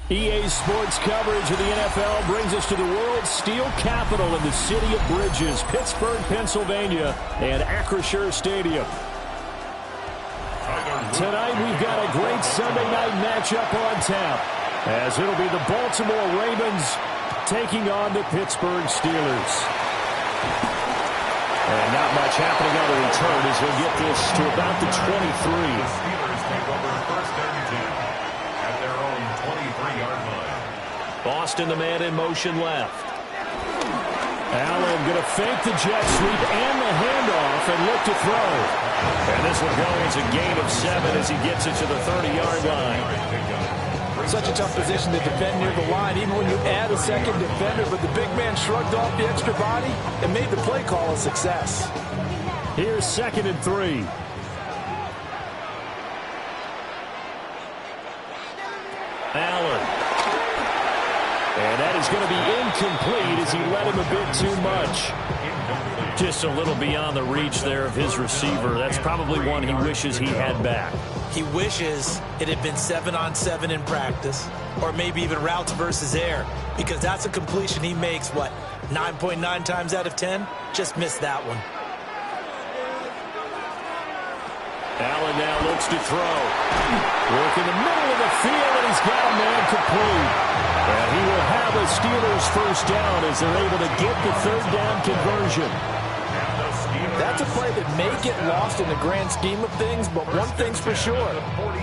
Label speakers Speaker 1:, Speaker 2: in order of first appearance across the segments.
Speaker 1: EA Sports coverage of the NFL brings us to the world's steel capital in the city of Bridges, Pittsburgh, Pennsylvania, and Acrisure Stadium. Tonight we've got a great Sunday night matchup on tap, as it'll be the Baltimore Ravens taking on the Pittsburgh Steelers. And not much happening on the return as he'll get this to about the 23.
Speaker 2: The Steelers take over first and 10 at their own 23-yard line.
Speaker 1: Boston, the man in motion left. Allen going to fake the jet sweep and the handoff and look to throw. And this one goes a gain of 7 as he gets it to the 30-yard line.
Speaker 3: Such a tough position to defend near the line, even when you add a second defender, but the big man shrugged off the extra body and made the play call a success.
Speaker 1: Here's 2nd and 3. Allen. And that is going to be incomplete as he led him a bit too much. Just a little beyond the reach there of his receiver. That's probably one he wishes he had back.
Speaker 4: He wishes it had been 7-on-7 in practice, or maybe even routes versus air, because that's a completion he makes, 9.9 times out of 10? Just missed that one.
Speaker 1: Allen now looks to throw. Work in the middle of the field, and he's got a man complete. And he will have a Steelers first down as they're able to get the third down conversion.
Speaker 3: That's a play that may get lost in the grand scheme of things, but one thing's for sure.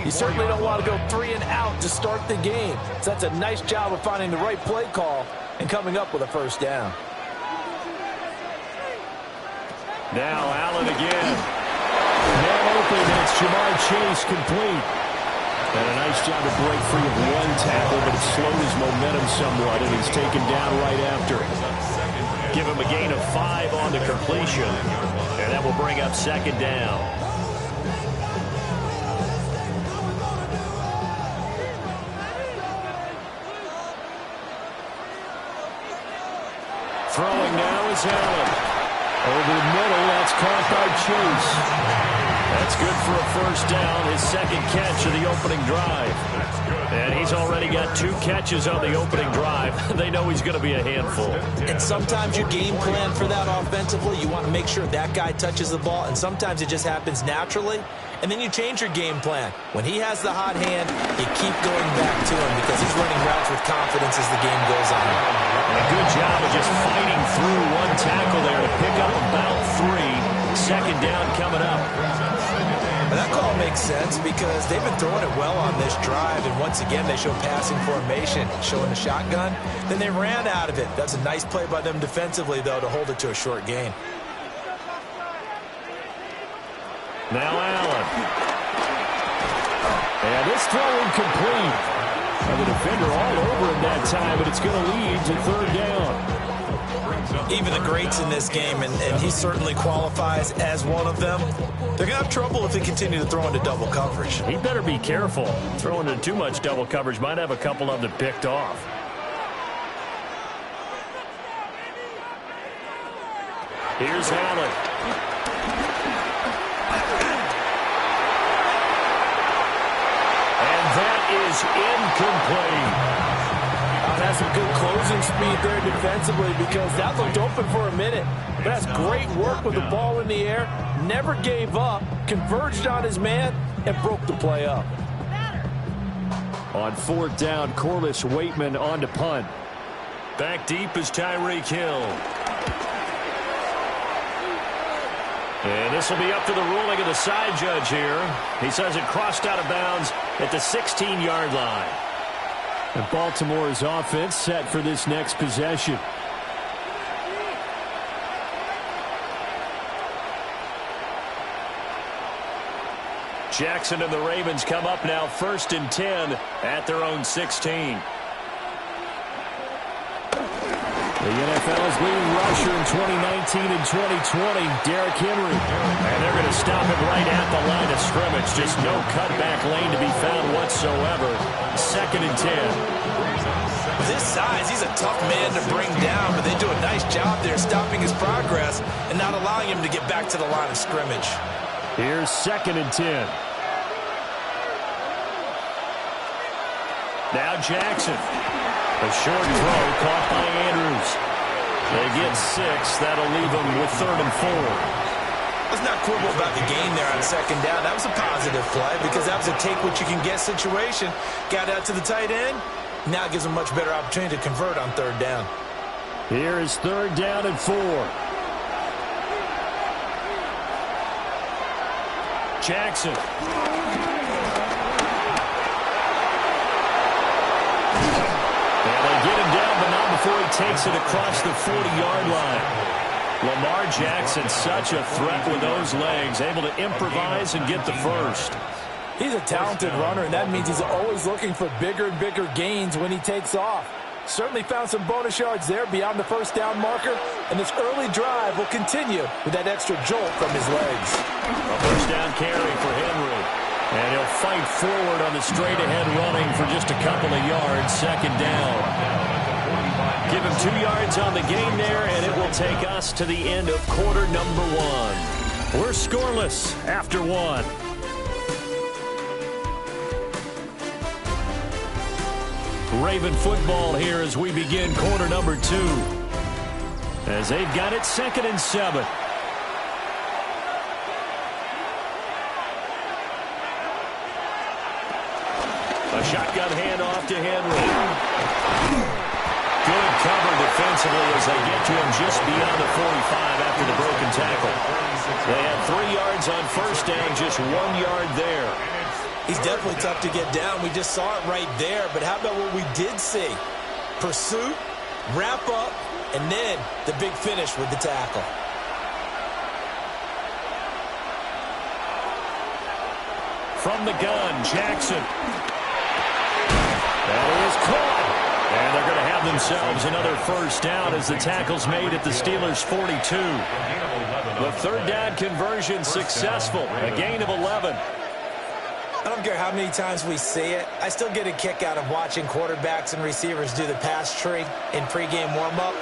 Speaker 3: You certainly don't want to go 3 and out to start the game. So that's a nice job of finding the right play call and coming up with a first down.
Speaker 1: Now Allen again. Man open, and it's Jamar Chase complete. And a nice job to break free of one tackle, but it slowed his momentum somewhat, and he's taken down right after it. Give him a gain of 5 on the completion, and that will bring up 2nd down. Throwing now is Allen. Over the middle, that's caught by Chase. That's good for a first down, his second catch of the opening drive. And he's already got 2 catches on the opening drive. They know he's going to be a handful.
Speaker 4: And sometimes you game plan for that offensively. You want to make sure that guy touches the ball, and sometimes it just happens naturally. And then you change your game plan. When he has the hot hand, you keep going back to him because he's running routes with confidence as the game goes on.
Speaker 1: And a good job of just fighting through 1 tackle there to pick up about 3. Second down coming up.
Speaker 4: That call makes sense because they've been throwing it well on this drive, and once again they show passing formation, showing the shotgun. Then they ran out of it. That's a nice play by them defensively, though, to hold it to a short gain.
Speaker 1: Now Allen. And this throw incomplete. And the defender all over him that time, but it's going to lead to third down.
Speaker 4: Even the greats in this game, and he certainly qualifies as one of them, they're going to have trouble if they continue to throw into double coverage.
Speaker 1: He better be careful. Throwing into too much double coverage might have a couple of them picked off. Here's Allen. And that is incomplete.
Speaker 3: That's some good closing speed there defensively because that looked open for a minute. But that's great work with the ball in the air. Never gave up, converged on his man, and broke the play up.
Speaker 1: On 4th down, Corliss Waitman on to punt. Back deep is Tyreek Hill. And this will be up to the ruling of the side judge here. He says it crossed out of bounds at the 16-yard line. And Baltimore's offense set for this next possession. Jackson and the Ravens come up now 1st and 10 at their own 16. The NFL's leading rusher in 2019 and 2020, Derrick Henry. And they're going to stop him right at the line of scrimmage. Just no cutback lane to be found whatsoever. 2nd and 10.
Speaker 4: With his size, he's a tough man to bring down, but they do a nice job there stopping his progress and not allowing him to get back to the line of scrimmage.
Speaker 1: Here's 2nd and 10. Now Jackson. A short throw caught by Andrews. They get 6. That'll leave them with 3rd and 4.
Speaker 4: Let's not quibble about the gain there on 2nd down. That was a positive play because that was a take-what-you-can-get situation. Got out to the tight end. Now it gives them a much better opportunity to convert on 3rd down.
Speaker 1: Here is 3rd down and 4. Jackson. Get him down, but not before he takes it across the 40-yard line. Lamar Jackson, such a threat with those legs, able to improvise and get the first.
Speaker 3: He's a talented runner, and that means he's always looking for bigger and bigger gains when he takes off. Certainly found some bonus yards there beyond the 1st down marker, and this early drive will continue with that extra jolt from his legs.
Speaker 1: A 1st down carry for Henry. And he'll fight forward on the straight-ahead running for just a couple of yards. 2nd down. Give him 2 yards on the gain there, and it will take us to the end of quarter number 1. We're scoreless after 1. Raven football here as we begin quarter number 2. As they've got it 2nd and 7. A shotgun handoff to Henry. Good cover defensively as they get to him just beyond the 45 after the broken tackle. They had 3 yards on 1st down, just 1 yard there.
Speaker 4: He's definitely tough to get down. We just saw it right there. But how about what we did see? Pursuit, wrap up, and then the big finish with the tackle.
Speaker 1: From the gun, Jackson. That is caught. And they're going to have themselves another 1st down as the tackle's made at the Steelers' 42. The 3rd down conversion successful. A gain of 11.
Speaker 4: I don't care how many times we see it. I still get a kick out of watching quarterbacks and receivers do the pass tree in pregame warm-up.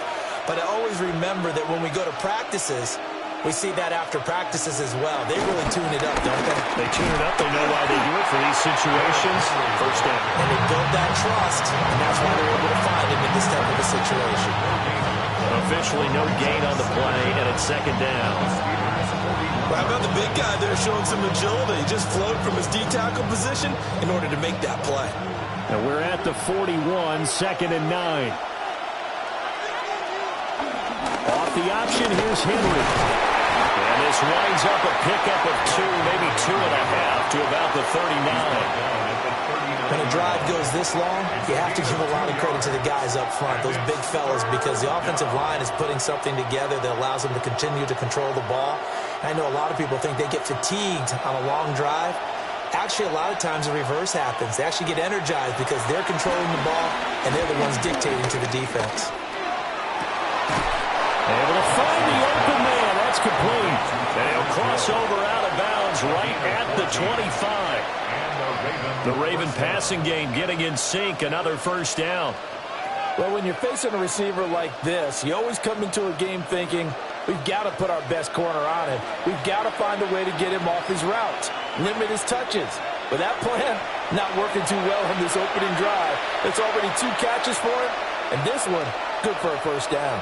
Speaker 4: But I always remember that when we go to practices, We see that after practices as well. They really tune it up, don't they?
Speaker 1: They tune it up. They know why they do it for these situations. First down.
Speaker 4: And they build that trust, and that's why they're able to find him in this type of a situation.
Speaker 1: Officially no gain on the play, and it's second down.
Speaker 4: Well, how about the big guy there showing some agility? He just floated from his D-tackle position in order to make that play.
Speaker 1: And we're at the 41, second and 9. Off the option, here's Henry. And this winds up a pickup of 2, maybe 2.5 to about the 39.
Speaker 4: When a drive goes this long, you have to give a lot of credit to the guys up front, those big fellas, because the offensive line is putting something together that allows them to continue to control the ball. I know a lot of people think they get fatigued on a long drive. Actually, a lot of times the reverse happens. They actually get energized because they're controlling the ball, and they're the ones dictating to the defense.
Speaker 1: Able to find the open man. That's complete. And he'll cross over out of bounds right at the 25. The Raven passing game getting in sync. Another first down.
Speaker 3: Well, when you're facing a receiver like this, you always come into a game thinking, we've got to put our best corner on him. We've got to find a way to get him off his routes, limit his touches. But that plan, not working too well on this opening drive. It's already 2 catches for him, and this one, good for a first down.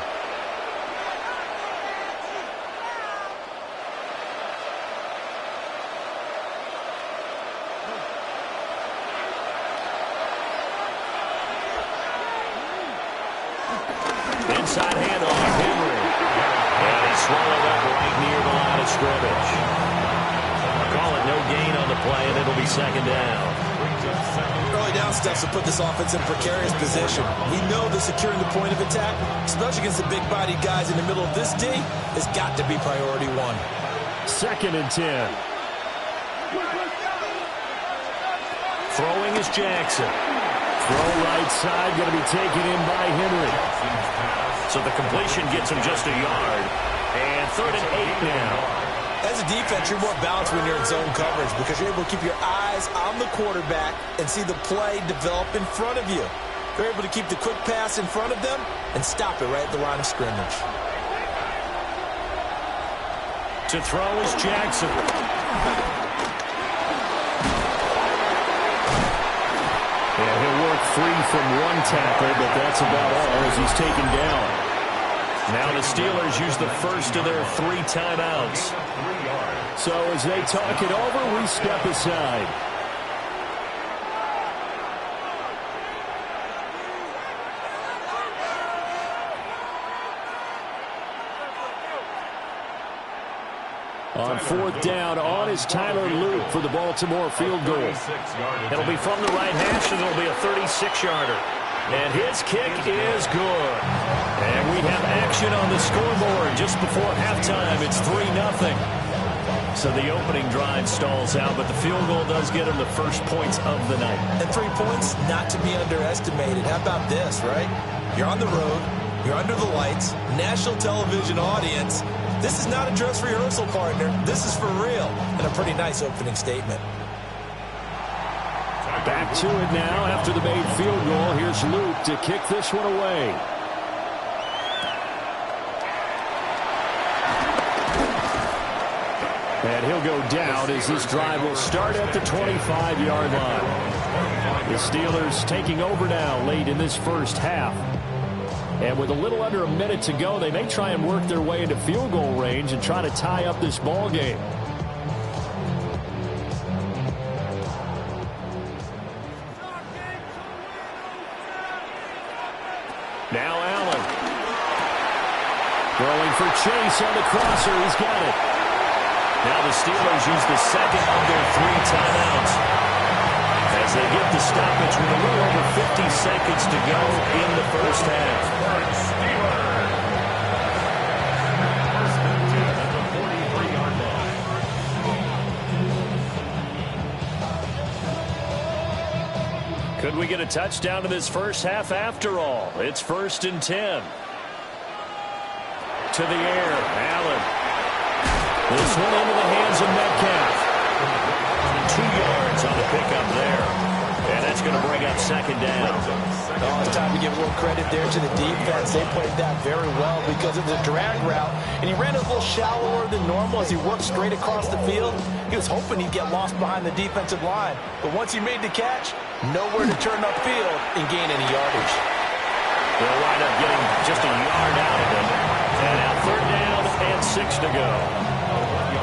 Speaker 1: Inside handoff, Henry. And he swallowed up right near the line of scrimmage. Call it no gain on the play, and it'll be second down.
Speaker 4: Early down steps will put this offense in a precarious position. We know that securing the point of attack, especially against the big-bodied guys in the middle of this D, has got to be priority 1.
Speaker 1: Second and 10. Throwing is Jackson. Throw right side, going to be taken in by Henry. So the completion gets him just a yard. And 3rd and 8 now.
Speaker 4: As a defense, you're more balanced when you're in zone coverage because you're able to keep your eyes on the quarterback and see the play develop in front of you. You're able to keep the quick pass in front of them and stop it right at the line of scrimmage.
Speaker 1: To throw is Jackson. And he'll work free from 1 tackle, but that's about all as he's taken down. Now the Steelers use the first of their 3 timeouts. So as they talk it over, we step aside. On 4th down, on is Tyler Luke for the Baltimore field goal. It'll be from the right hash, and it'll be a 36-yarder. And his kick is good. And we have action on the scoreboard just before halftime. It's 3-0. So the opening drive stalls out, but the field goal does get him the first points of the night.
Speaker 4: And 3 points, not to be underestimated. How about this, right? You're on the road. You're under the lights. National television audience. This is not a dress rehearsal, partner. This is for real. And a pretty nice opening statement.
Speaker 1: Back to it now after the made field goal. Here's Luke to kick this one away. And he'll go down as this drive will start at the 25-yard line. The Steelers taking over now late in this first half. And with a little under a minute to go, they may try and work their way into field goal range and try to tie up this ball game. Now Allen. Throwing for Chase on the crosser. He's got it. Now the Steelers use the second of their 3 timeouts as they get the stoppage with a little over 50 seconds to go in the first half. Could we get a touchdown in this first half after all? It's 1st and 10. To the air, Allen. This one into the hands of Metcalf. 2 yards on the pickup there. And that's going going to bring up second down.
Speaker 3: Oh, it's time to give more credit there to the defense. They played that very well because it was a drag route, and he ran a little shallower than normal as he worked straight across the field. He was hoping he'd get lost behind the defensive line, but once he made the catch, nowhere to turn upfield and gain any yardage.
Speaker 1: They'll wind up getting just a yard out of it. And now third down and 6 to go.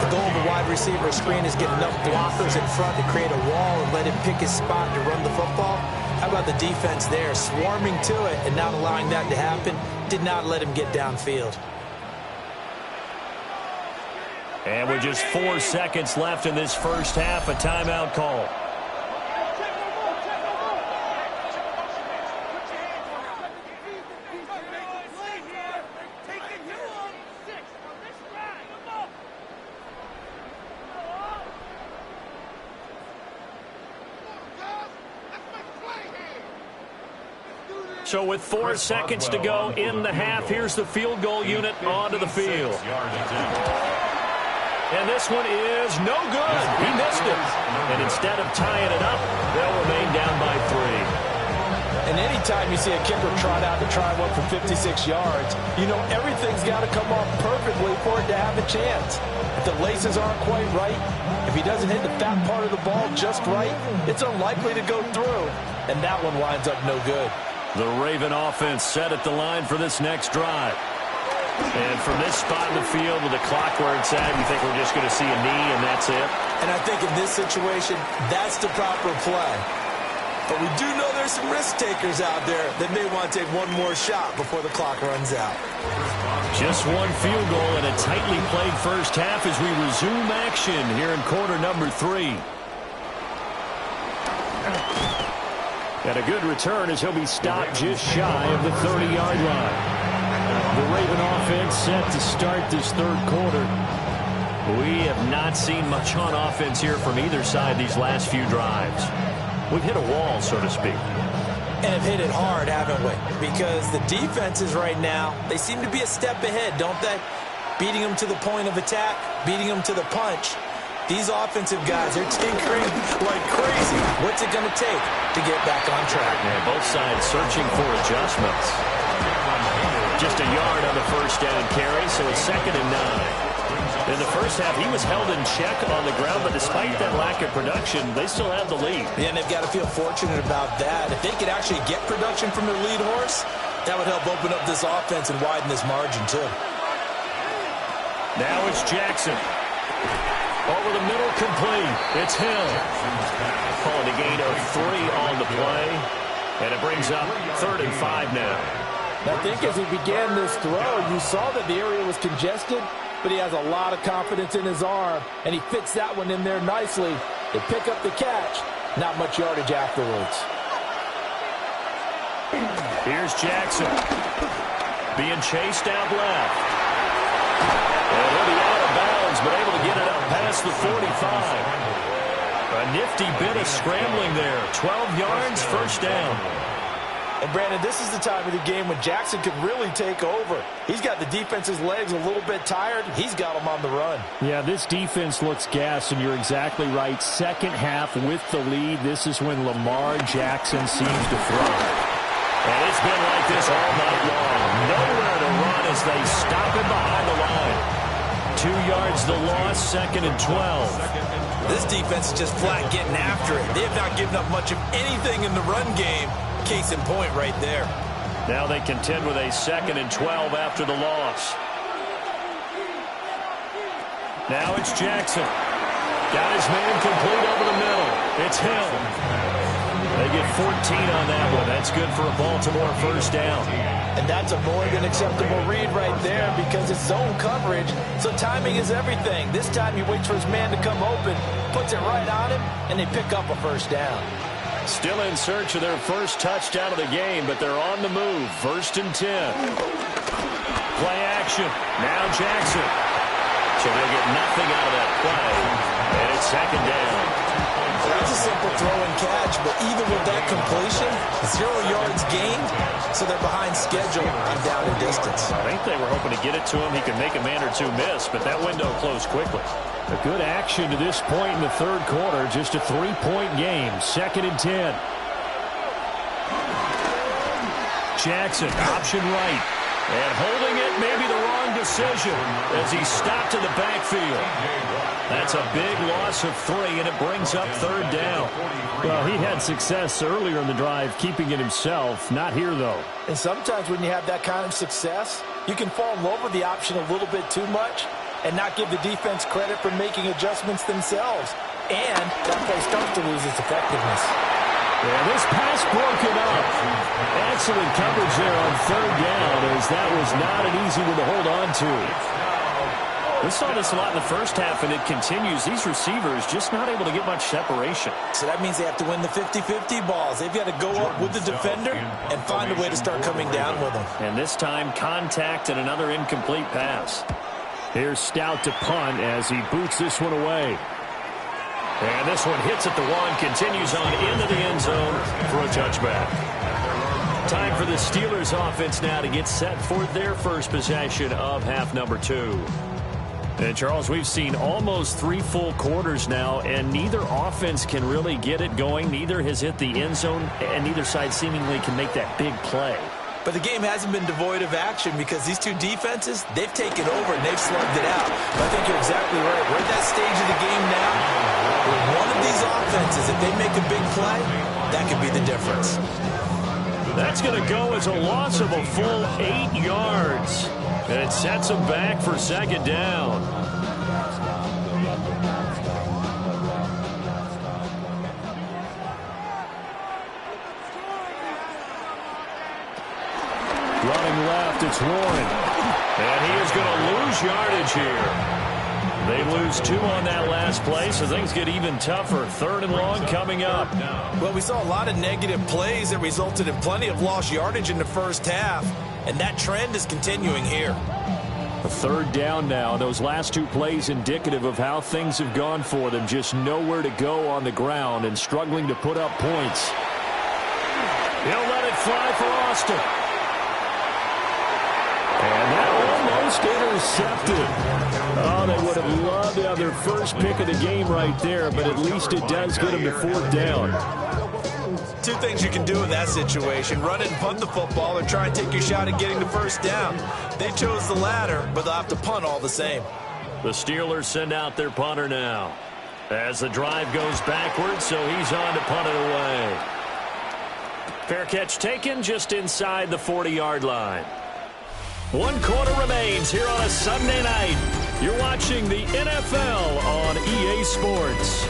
Speaker 4: The goal of a wide receiver screen is get enough blockers in front to create a wall and let him pick his spot to run the football. How about the defense there, swarming to it and not allowing that to happen? Did not let him get downfield.
Speaker 1: And with just 4 seconds left in this first half, a timeout call. So with 4 seconds to go in the half, here's the field goal unit onto the field. And this one is no good. He missed it. And instead of tying it up, they'll remain down by 3.
Speaker 3: And anytime you see a kicker trot out to try one for 56 yards, you know everything's got to come off perfectly for it to have a chance. If the laces aren't quite right, if he doesn't hit the fat part of the ball just right, it's unlikely to go through. And that one winds up no good.
Speaker 1: The Raven offense set at the line for this next drive. And from this spot in the field with the clock where it's at, you think we're just going to see a knee and that's it?
Speaker 4: And I think in this situation, that's the proper play. But we do know there's some risk takers out there that may want to take one more shot before the clock runs out.
Speaker 1: Just one field goal in a tightly played first half as we resume action here in quarter number 3. And a good return as he'll be stopped just shy of the 30-yard line. The Raven offense set to start this third quarter. We have not seen much on offense here from either side these last few drives. We've hit a wall, so to speak.
Speaker 4: And have hit it hard, haven't we? Because the defenses right now, they seem to be a step ahead, don't they? Beating them to the point of attack, beating them to the punch. These offensive guys, they're tinkering like crazy. What's it going to take to get back on track?
Speaker 1: Yeah, both sides searching for adjustments. Just a yard on the first down carry, so it's 2nd and 9. In the first half, he was held in check on the ground, but despite that lack of production, they still have the lead.
Speaker 4: Yeah, and they've got to feel fortunate about that. If they could actually get production from their lead horse, that would help open up this offense and widen this margin, too.
Speaker 1: Now it's Jackson. Over the middle, complete. It's Hill. Calling a gain of 3 on the play. And it brings up 3rd and 5 now.
Speaker 3: I think as he began this throw, you saw that the area was congested, but he has a lot of confidence in his arm, and he fits that one in there nicely. They pick up the catch. Not much yardage afterwards.
Speaker 1: Here's Jackson. Being chased out left. And he'll be out of bounds, but able to get it up past the 45. A nifty bit of scrambling there. 12 yards, first down.
Speaker 3: And, Brandon, this is the time of the game when Jackson could really take over. He's got the defense's legs a little bit tired. He's got them on the run.
Speaker 5: Yeah, this defense looks gassed, and you're exactly right. Second half with the lead, this is when Lamar Jackson seems to thrive.
Speaker 1: And it's been like this all night long. Nowhere to run as they stop him behind the line. 2 yards the loss, 2nd and 12.
Speaker 4: This defense is just flat getting after it. They have not given up much of anything in the run game. Case in point right there.
Speaker 1: Now they contend with a 2nd and 12 after the loss. Now it's Jackson. Got his man complete over the middle. It's Hill. They get 14 on that one. That's good for a Baltimore first down.
Speaker 3: And that's a more than acceptable read right there because it's zone coverage, so timing is everything. This time he waits for his man to come open, puts it right on him, and they pick up a first down.
Speaker 1: Still in search of their first touchdown of the game, but they're on the move. 1st and 10. Play action. Now Jackson. So they'll get nothing out of that play. And it's 2nd down.
Speaker 4: That's a simple throw and catch, but even with that completion, 0 yards gained, so they're behind schedule on down and distance.
Speaker 1: I think they were hoping to get it to him. He could make a man or two miss, but that window closed quickly.
Speaker 5: A good action to this point in the third quarter. Just a 3-point game. 2nd and 10.
Speaker 1: Jackson, option right. And holding it, maybe the wrong decision as he stopped in the backfield. That's a big loss of 3, and it brings up 3rd down.
Speaker 5: Well, he had success earlier in the drive keeping it himself. Not here, though.
Speaker 3: And sometimes when you have that kind of success, you can fall in love with the option a little bit too much and not give the defense credit for making adjustments themselves. And that play starts to lose its effectiveness.
Speaker 1: Yeah, this pass broken up. Excellent coverage there on 3rd down, as that was not an easy one to hold on to.
Speaker 5: We saw this a lot in the first half, and it continues. These receivers just not able to get much separation.
Speaker 4: So that means they have to win the 50-50 balls. They've got to go up with the defender and find a way to start coming down with them.
Speaker 5: And this time, contact and another incomplete pass. Here's Stout to punt as he boots this one away.
Speaker 1: And this one hits at the 1, continues on into the end zone for a touchback. Time for the Steelers offense now to get set for their first possession of half number 2. And Charles, we've seen almost 3 full quarters now, and neither offense can really get it going. Neither has hit the end zone, and neither side seemingly can make that big play.
Speaker 4: But the game hasn't been devoid of action because these two defenses, they've taken over and they've slugged it out. But I think you're exactly right. We're at that stage of the game now where one of these offenses, if they make a big play, that could be the difference.
Speaker 1: That's going to go as a loss of a full 8 yards. And it sets them back for 2nd down. Running left, it's Warren. And he is going to lose yardage here. They lose 2 on that last play, so things get even tougher. 3rd and long coming up.
Speaker 4: Well, we saw a lot of negative plays that resulted in plenty of lost yardage in the first half, and that trend is continuing here.
Speaker 1: A 3rd down now. Those last 2 plays indicative of how things have gone for them. Just nowhere to go on the ground and struggling to put up points. He'll let it fly for Austin. And that almost intercepted. Oh, they would have loved to have their first pick of the game right there, but at least it does get them to 4th down.
Speaker 4: 2 things you can do in that situation. Run it and punt the football or try and take your shot at getting the first down. They chose the latter, but they'll have to punt all the same.
Speaker 1: The Steelers send out their punter now. As the drive goes backwards, so he's on to punt it away. Fair catch taken just inside the 40-yard line. 1 quarter remains here on a Sunday night. You're watching the NFL on EA Sports.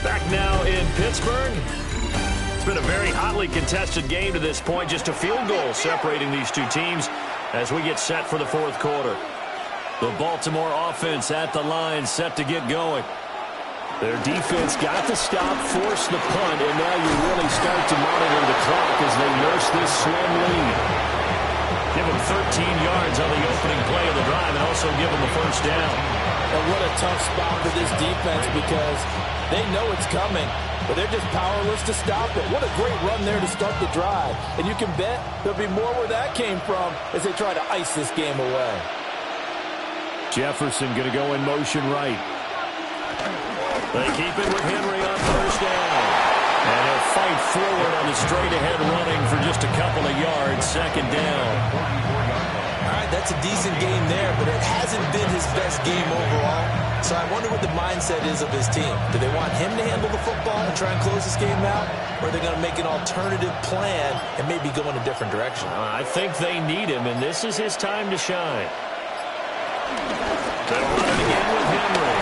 Speaker 1: Back now in Pittsburgh. It's been a very hotly contested game to this point. Just a field goal separating these 2 teams as we get set for the 4th quarter. The Baltimore offense at the line, set to get going. Their defense got to stop, force the punt, and now you really start to monitor the clock as they nurse this slim lead. Give them 13 yards on the opening play of the drive and also give them the first down.
Speaker 3: And what a tough spot for this defense because they know it's coming, but they're just powerless to stop it. What a great run there to start the drive. And you can bet there'll be more where that came from as they try to ice this game away.
Speaker 1: Jefferson going to go in motion right. They keep it with Henry on first down. And he'll fight forward on the straight-ahead running for just a couple of yards. 2nd down.
Speaker 4: All right, that's a decent game there, but it hasn't been his best game overall. So I wonder what the mindset is of his team. Do they want him to handle the football and try and close this game out? Or are they going to make an alternative plan and maybe go in a different direction?
Speaker 1: I think they need him, and this is his time to shine. They'll run it again with Henry.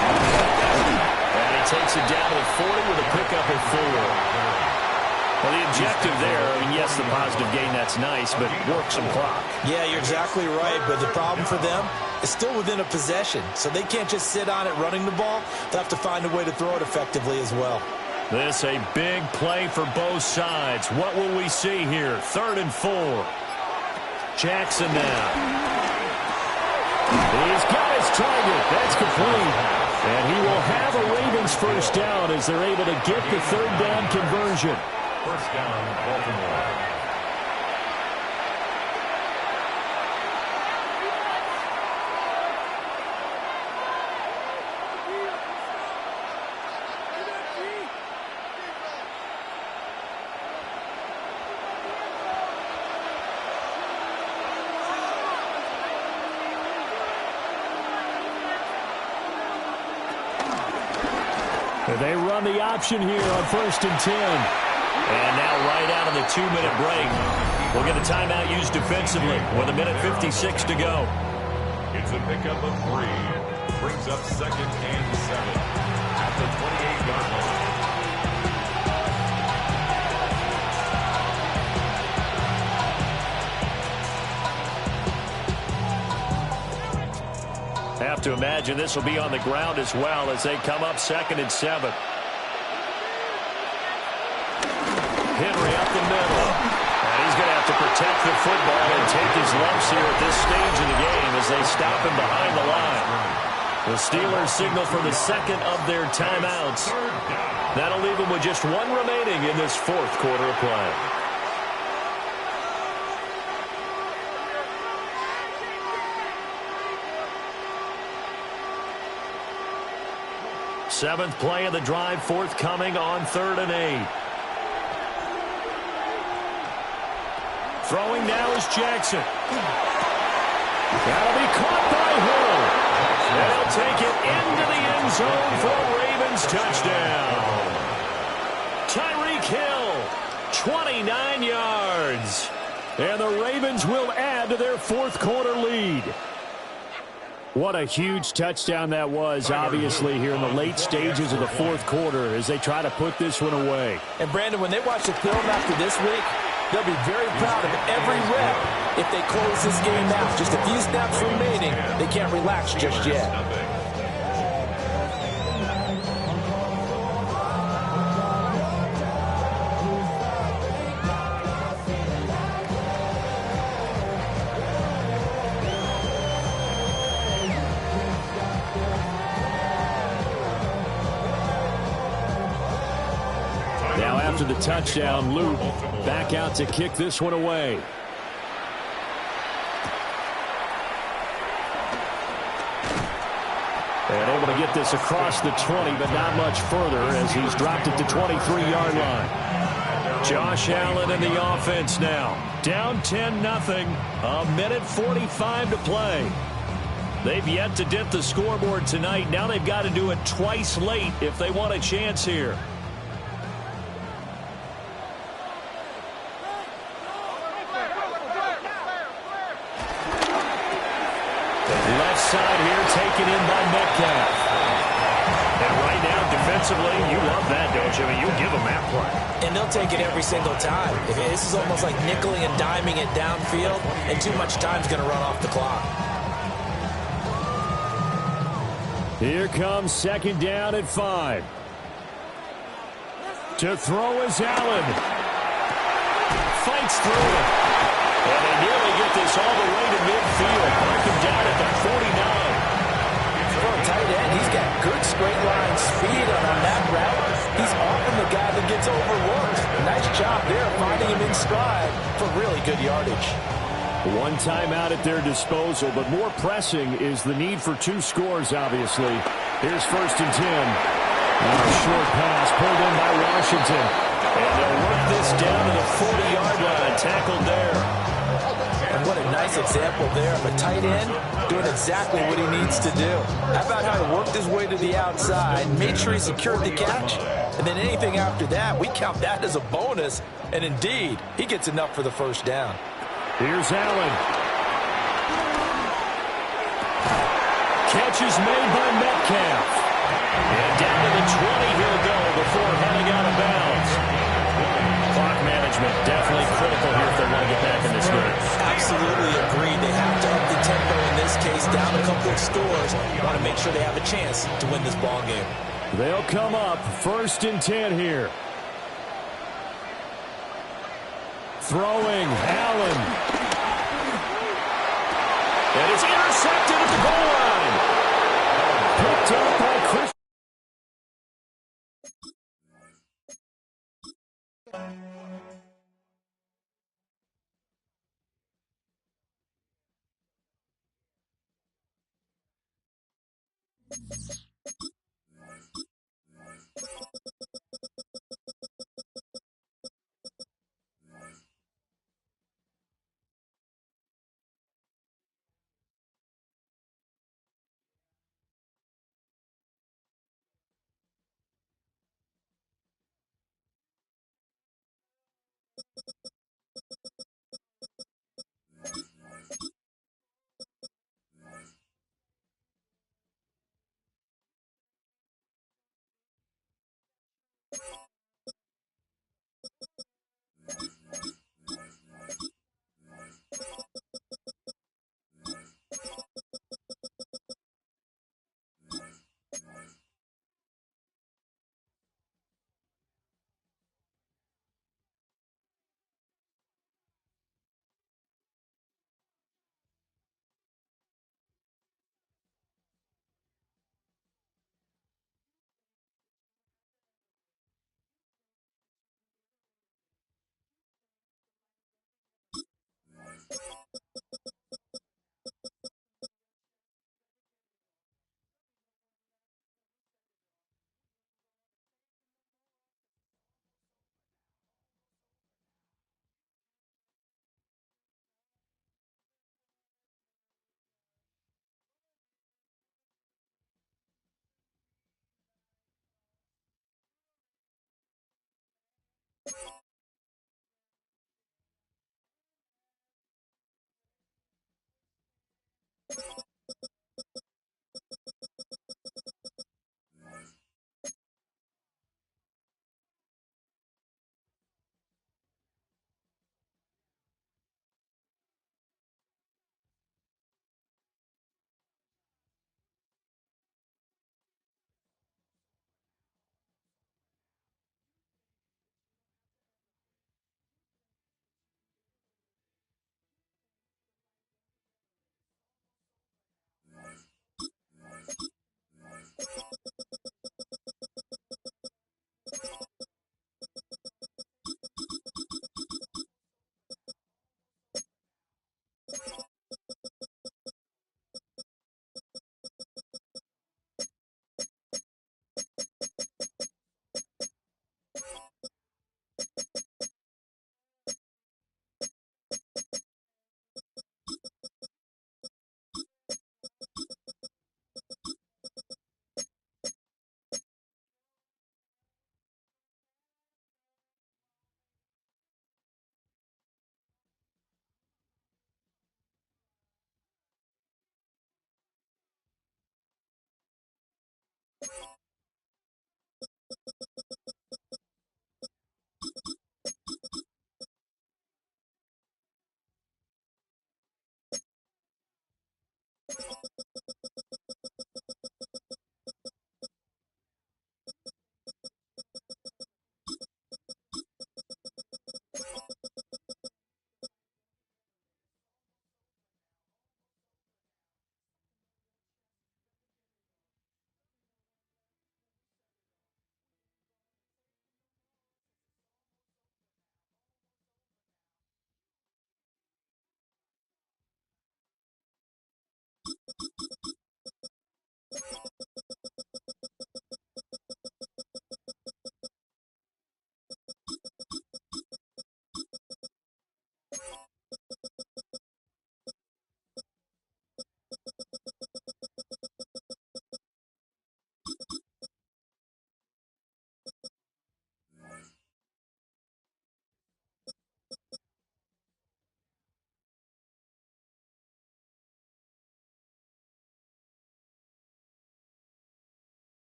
Speaker 1: And he takes it down to the 40 with a pickup of 4. Well, the objective there, I mean, yes, the positive gain, that's nice, but work some clock.
Speaker 4: Yeah, you're exactly right, but the problem for them is still within a possession, so they can't just sit on it running the ball. They'll have to find a way to throw it effectively as well.
Speaker 1: This a big play for both sides. What will we see here? 3rd and 4. Jackson now. He's got his target. That's complete. And he will have a Ravens first down as they're able to get the 3rd down conversion.
Speaker 2: First down, Baltimore.
Speaker 5: They run the option here on 1st and 10.
Speaker 1: And now right out of the 2-minute break, we'll get a timeout used defensively with 1:56 to go.
Speaker 2: It's a pickup of 3. Brings up 2nd and 7 at the 28-yard line.
Speaker 1: Have to imagine this will be on the ground as well as they come up 2nd and 7. Henry up the middle. And he's going to have to protect the football and take his lumps here at this stage of the game as they stop him behind the line. The Steelers signal for the 2nd of their timeouts. That'll leave them with just 1 remaining in this 4th quarter of play. Seventh play of the drive forthcoming on 3rd and 8. Throwing now is Jackson. That'll be caught by Hill. And he'll take it into the end zone for a Ravens touchdown. Tyreek Hill, 29 yards.
Speaker 5: And the Ravens will add to their 4th quarter lead. What a huge touchdown that was, obviously, here in the late stages of the 4th quarter as they try to put this one away.
Speaker 3: And, Brandon, when they watch the film after this week, they'll be very proud of every rep if they close this game out. Just a few snaps remaining. They can't relax just yet.
Speaker 5: Now after the touchdown, Luke back out to kick this one away. And able to get this across the 20, but not much further as he's dropped it to 23-yard line.
Speaker 1: Josh Allen in the offense now. Down 10-0. 1:45 to play. They've yet to dip the scoreboard tonight. Now they've got to do it twice late if they want a chance here. Left side here taken in by Metcalf. And right now, defensively, you love that, don't you? I mean, you give them that play.
Speaker 3: And they'll take it every single time. This is almost like nickeling and diming it downfield, and too much time's going to run off the clock.
Speaker 5: Here comes 2nd down at 5. To throw is Allen.
Speaker 1: Fights through it. And they nearly get this all the way to midfield. Mark him down at the 49.
Speaker 3: For a tight end, he's got good straight line speed on that route. He's often the guy that gets overlooked. Nice job there finding him in stride for really good yardage.
Speaker 5: 1 timeout at their disposal, but more pressing is the need for 2 scores, obviously. Here's 1st and 10. And a short pass pulled in by Washington.
Speaker 1: And they'll work this down to the 40-yard line. Tackled there.
Speaker 3: And what a nice example there of a tight end doing exactly what he needs to do. How about how he worked his way to the outside, made sure he secured the catch, and then anything after that, we count that as a bonus. And indeed, he gets enough for the 1st down.
Speaker 5: Here's Allen.
Speaker 1: Catch is made by Metcalf. And down to the 20 he'll go before heading out of bounds. Clock management definitely critical here if they want to get back in this game.
Speaker 3: Absolutely agreed. They have to up the tempo in this case, down a couple of scores. Want to make sure they have a chance to win this ball game.
Speaker 5: They'll come up 1st and 10 here. Throwing, Allen.
Speaker 1: And it's intercepted at the goal line.
Speaker 5: Picked up by Chris.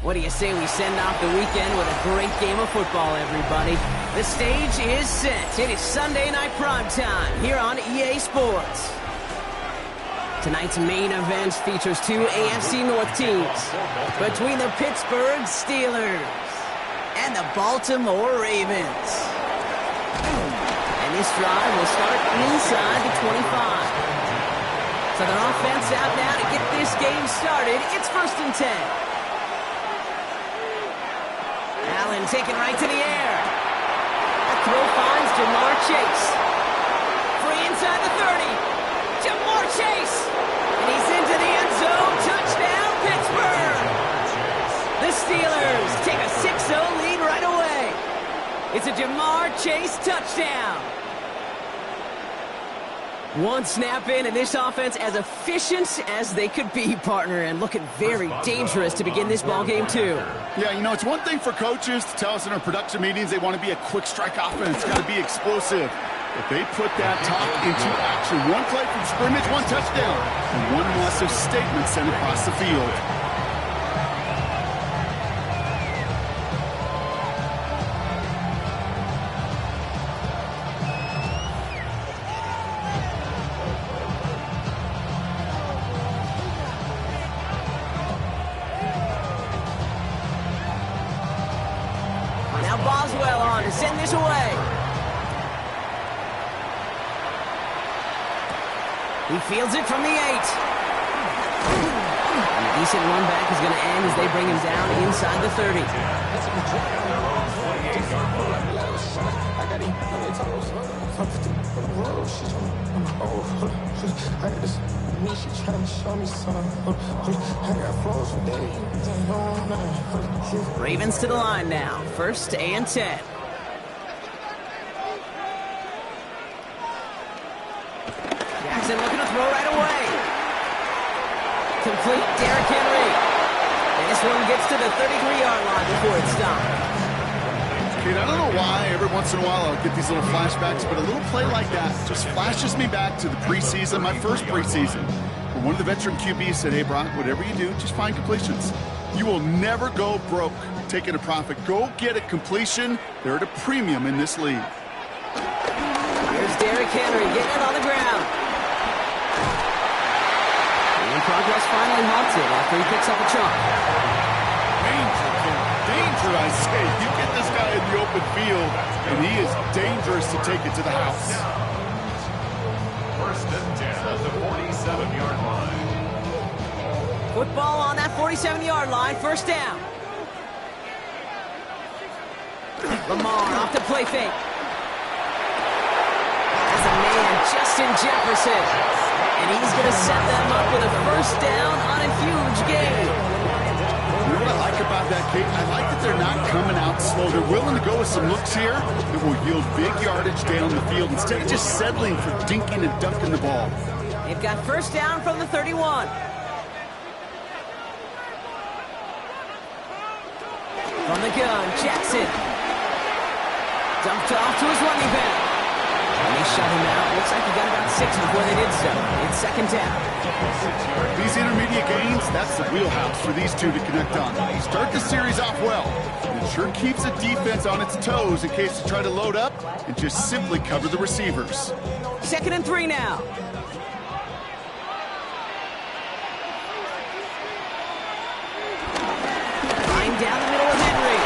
Speaker 6: What do you say we send off the weekend with a great game of football, everybody? The stage is set. It is Sunday night prime time here on EA Sports. Tonight's main event features two AFC North teams between the Pittsburgh Steelers and the Baltimore Ravens. And this drive will start inside the 25. So their offense out now to get this game started. It's 1st and 10. Allen taken right to the air. That throw finds Jamar Chase. Free inside the 30. Jamar Chase. And he's into the end zone. Touchdown, Pittsburgh. The Steelers take a 6-0 lead right away. It's a Jamar Chase touchdown. One snap in, and this offense as efficient as they could be, partner, and looking very dangerous to begin this ball game too.
Speaker 7: Yeah, you know, it's one thing for coaches to tell us in our production meetings they want to be a quick strike offense. It's got to be explosive. But they put that talk into action. One play from scrimmage, one touchdown, and one massive statement sent across the field.
Speaker 6: Boswell on to send this away. He fields it from the 8. A decent run back is going to end as they bring him down inside the 30. Ravens to the line now. 1st and 10. Jackson looking to throw right away. Complete Derrick Henry. And this one gets to the 33-yard line before it's stopped.
Speaker 7: Kate, I don't know why every once in a while I'll get these little flashbacks, but a little play like that just flashes me back to the preseason, my first preseason. When one of the veteran QBs said, hey, Brock, whatever you do, just find completions. You will never go broke taking a profit. Go get a completion. They're at a premium in this league.
Speaker 6: Here's Derrick Henry getting it on the ground. And progress finally halted after he picks up a chunk.
Speaker 7: Danger, I say. You get this guy in the open field, and he is dangerous to take it to the house.
Speaker 2: 1st and 10 at the 47-yard line.
Speaker 6: Football on that 47-yard line, 1st down. Lamar off the play fake. As a man, Justin Jefferson. And he's going to set them up with a 1st down on a huge gain.
Speaker 7: You know what I like about that, Kate? I like that they're not coming out slow. They're willing to go with some looks here that will yield big yardage down the field instead of just settling for dinking and dunking the ball.
Speaker 6: They've got 1st down from the 31. From the gun, Jackson. Dumped off to his running back. And they shut him out. Looks like he got about 6 before they did so. It's second down.
Speaker 7: These intermediate gains, that's the wheelhouse for these two to connect on. Start the series off well. It sure keeps the defense on its toes in case they try to load up and just simply cover the receivers.
Speaker 6: 2nd and 3 now. Line down the middle of Henry.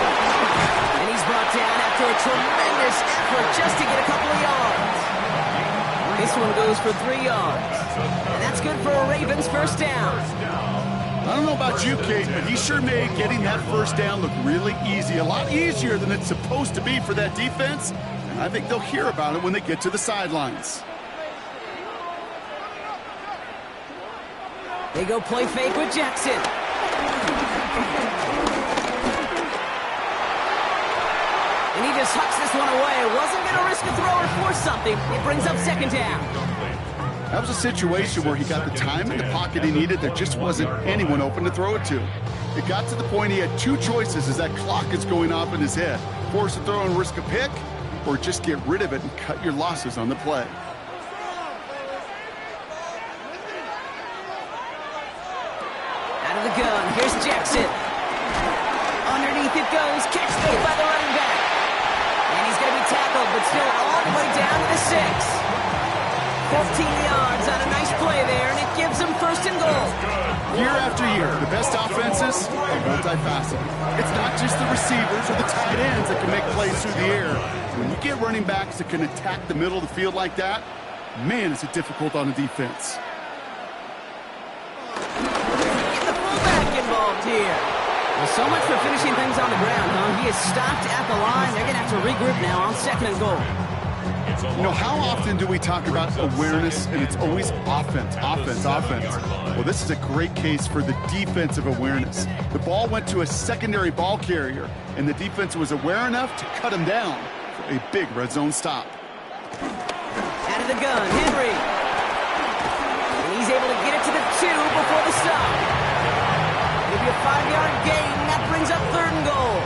Speaker 6: And he's brought down after a tremendous effort just to get a couple of yards. This one goes for 3 yards. And that's good for a Ravens first down.
Speaker 7: I don't know about you, Kate, but he sure made getting that first down look really easy. A lot easier than it's supposed to be for that defense. And I think they'll hear about it when they get to the sidelines.
Speaker 6: They go play fake with Jackson. And he just hucks this one away. Wasn't going to risk a throw or force something. It brings up second down.
Speaker 7: That was a situation where he got the time in the pocket he needed. There just wasn't anyone open to throw it to. It got to the point he had 2 choices as that clock is going off in his head. Force a throw and risk a pick, or just get rid of it and cut your losses on the play.
Speaker 6: Out of the gun, here's Jackson. Underneath it goes, catch made by the running back. And he's going to be tackled, but still all the way down to the 6. 14 yards on a nice play there, and it gives them first and goal.
Speaker 7: Year after year, the best offenses are multifaceted. It's not just the receivers or the tight ends that can make plays through the air. When you get running backs that can attack the middle of the field like that, man, is it difficult on the defense.
Speaker 6: Get the fullback involved here. Well, so much for finishing things on the ground, huh? He is stopped at the line. They're going to have to regroup now on 2nd and goal.
Speaker 7: You know, how often do we talk about awareness, and it's always offense, offense, offense? Well, this is a great case for the defensive awareness. The ball went to a secondary ball carrier, and the defense was aware enough to cut him down for a big red zone stop.
Speaker 6: Out of the gun, Henry. And he's able to get it to the 2 before the stop. Maybe a 5-yard gain. That brings up 3rd and goal.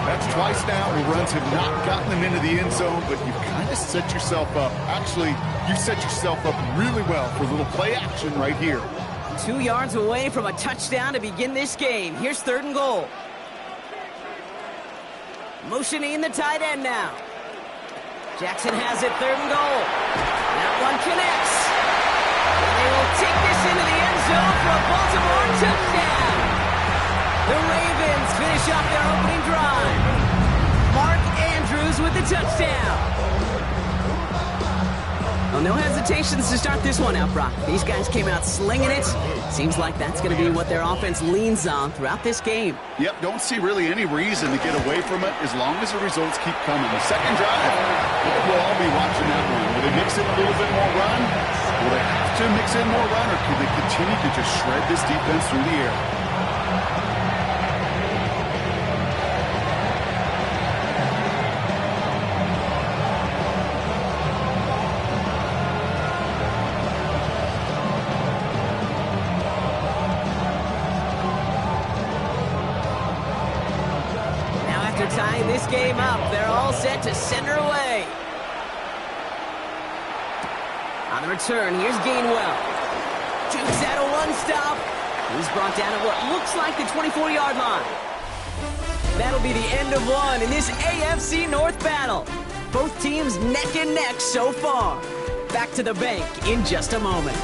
Speaker 7: That's twice now where runs have not gotten them into the end zone, but you've kind of set yourself up. Actually, you set yourself up really well for a little play action right here.
Speaker 6: 2 yards away from a touchdown to begin this game. Here's 3rd and goal. Motioning the tight end now. Jackson has it, 3rd and goal. That one connects. And they will take this into the end zone for a Baltimore touchdown. The Ravens finish off their opening drive. Mark Andrews with the touchdown. Well, no hesitations to start this one out, Brock. These guys came out slinging it. Seems like that's going to be what their offense leans on throughout this game.
Speaker 7: Yep, don't see really any reason to get away from it as long as the results keep coming. The second drive, we'll all be watching that one. Will they mix in a little bit more run? Will they have to mix in more run, or can they continue to just shred this defense through the air?
Speaker 6: Tying this game up, they're all set to send her away. On the return, here's Gainwell. Jukes out a run stop. He's brought down at what looks like the 24-yard line. That'll be the end of one in this AFC North battle. Both teams neck and neck so far. Back to the bank in just a moment.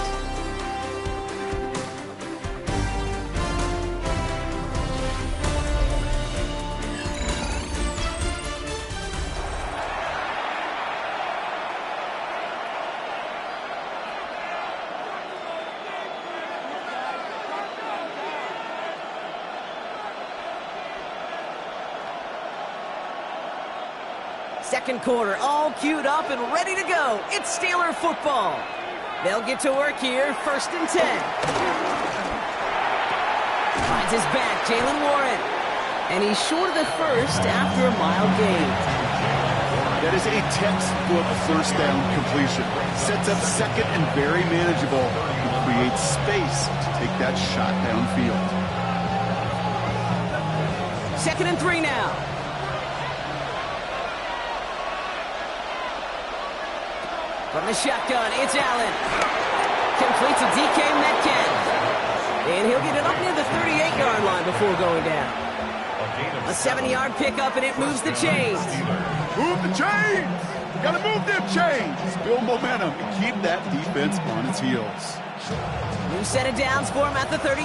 Speaker 6: Second quarter, all queued up and ready to go. It's Steeler football. They'll get to work here, 1st and 10. Finds his back, Jaylen Warren. And he's short of the first after a mild gain.
Speaker 7: That is a textbook first down completion. Sets up second and very manageable. And creates space to take that shot downfield.
Speaker 6: 2nd and 3 now. From the shotgun, it's Allen. Completes a DK Metcalf. And he'll get it up near the 38-yard line before going down. A 7-yard pickup, and it moves the chains.
Speaker 7: Move the chains! Gotta move them chains! Build momentum and keep that defense on its heels.
Speaker 6: New set of downs for him at the 38.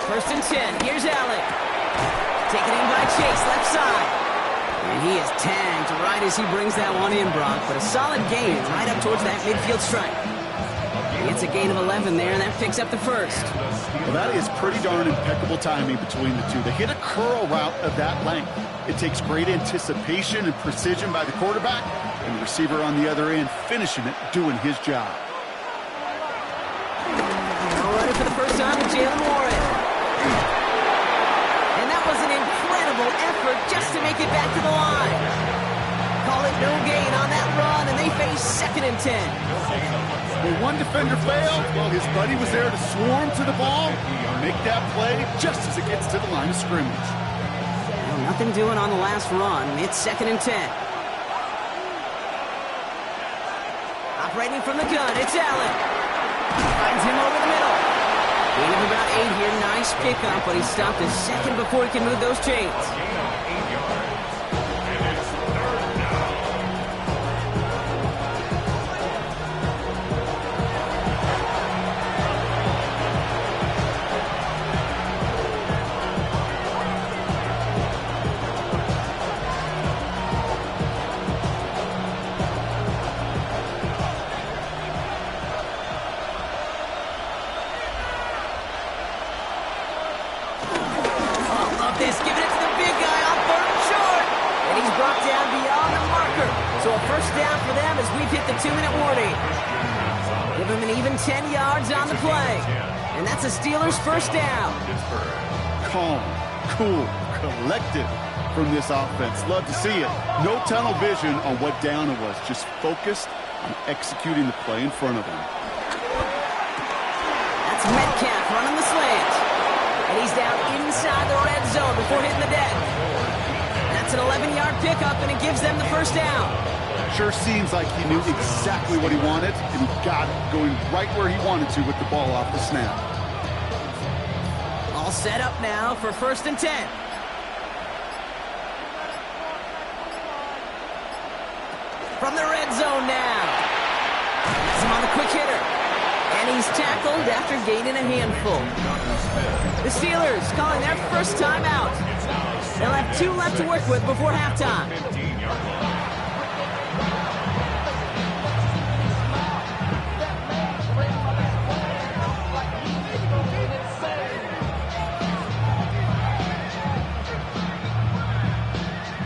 Speaker 6: First and 10. Here's Allen. Taken in by Chase, left side. And he is tagged right as he brings that one in, Brock. But a solid gain right up towards that midfield stripe. It's a gain of 11 there, and that picks up the first.
Speaker 7: Well, that is pretty darn impeccable timing between the two. They hit a curl route of that length. It takes great anticipation and precision by the quarterback, and the receiver on the other end finishing it, doing his job.
Speaker 6: All ready for the first time with Jaylen Warren. And that was an incredible effort just to make it back to the line. Call it no gain on that run, and they face 2nd and 10.
Speaker 7: When one defender failed, well, his buddy was there to swarm to the ball and make that play just as it gets to the line of scrimmage.
Speaker 6: Well, nothing doing on the last run. It's 2nd and 10. Operating from the gun, it's Allen. Finds him over the middle. Gain of about 8 here. Nice pickup, but he stopped a second before he can move those chains. So a first down for them as we've hit the 2-minute warning. Give them an even 10 yards on the play. And that's a Steelers first down.
Speaker 7: Calm, cool, collected from this offense. Love to see it. No tunnel vision on what down it was. Just focused on executing the play in front of them.
Speaker 6: That's Metcalf running the slant. And he's down inside the red zone before hitting the deck. That's an 11-yard pickup, and it gives them the first down.
Speaker 7: Sure seems like he knew exactly what he wanted, and he got it, going right where he wanted to with the ball off the snap.
Speaker 6: All set up now for 1st and 10. From the red zone now. Has him on the quick hitter. And he's tackled after gaining a handful. The Steelers calling their first timeout. They'll have 2 left to work with before halftime.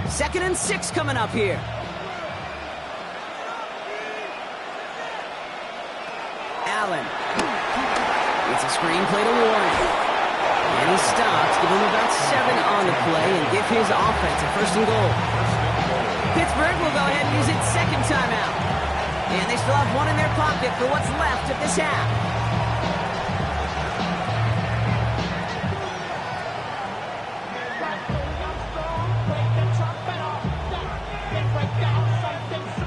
Speaker 6: Second and 6 coming up here. Allen. It's a screen play to Warren. And he stops, give him about 7 on the play, and give his offense a 1st and goal. Pittsburgh will go ahead and use its 2nd timeout. And they still have 1 in their pocket for what's left of this half.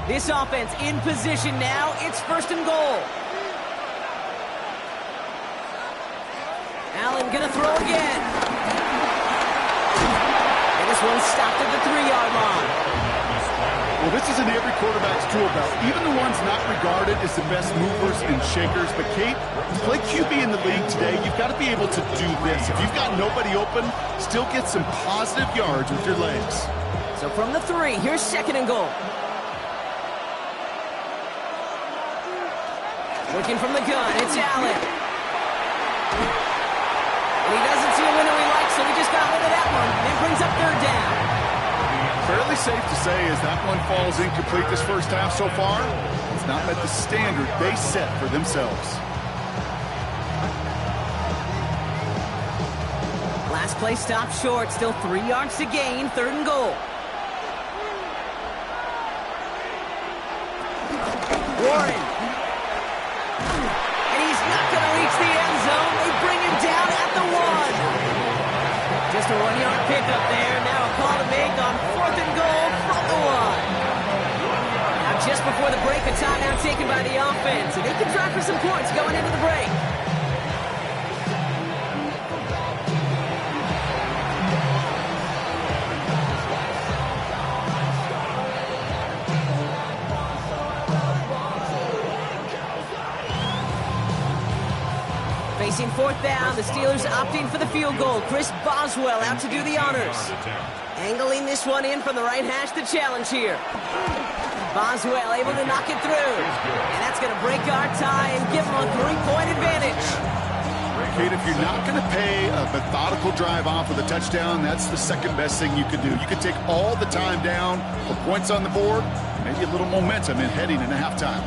Speaker 6: This offense in position now. It's 1st and goal. Allen gonna throw again. And this one's stopped at the 3-yard line.
Speaker 7: Well, this is in every quarterback's tool belt. Even the ones not regarded as the best movers and shakers. But, Kate, to play QB in the league today, you've got to be able to do this. If you've got nobody open, still get some positive yards with your legs.
Speaker 6: So from the 3, here's 2nd and goal. Looking from the gun, it's Allen. And he doesn't see a window he likes, so he just got rid of that one. It brings up 3rd down.
Speaker 7: Fairly safe to say as that one falls incomplete this first half so far, it's not met the standard they set for themselves.
Speaker 6: Last play stopped short, still 3 yards to gain, 3rd and goal. Warren. And he's not going to reach the end zone. They bring him down at the 1. Just a 1-yard pickup there. Now a call to before the break, a timeout taken by the offense. And they can try for some points going into the break. Facing fourth down, the Steelers opting for the field goal. Chris Boswell out to do the honors. Angling this one in from the right hash, the challenge here. Boswell able to knock it through. And that's going to break our tie and give them a 3-point advantage.
Speaker 7: Kate, if you're not going to pay a methodical drive off with a touchdown, that's the second best thing you could do. You could take all the time down for points on the board, maybe a little momentum in heading into halftime.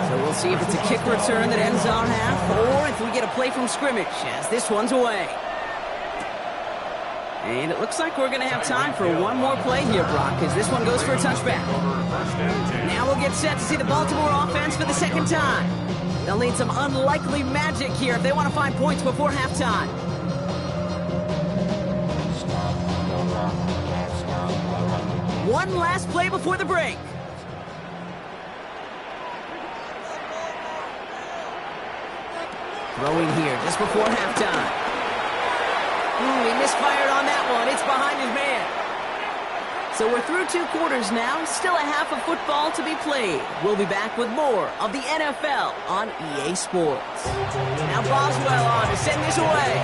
Speaker 6: So we'll see if it's a kick return that ends our half, or if we get a play from scrimmage, as this one's away. And it looks like we're going to have time for one more play here, Brock, as this one goes for a touchback. Now we'll get set to see the Baltimore offense for the second time. They'll need some unlikely magic here if they want to find points before halftime. One last play before the break. Throwing here just before halftime. He misfired on that one. It's behind his man. So we're through 2 quarters now. Still a half of football to be played. We'll be back with more of the NFL on EA Sports. Now Boswell on to send this away.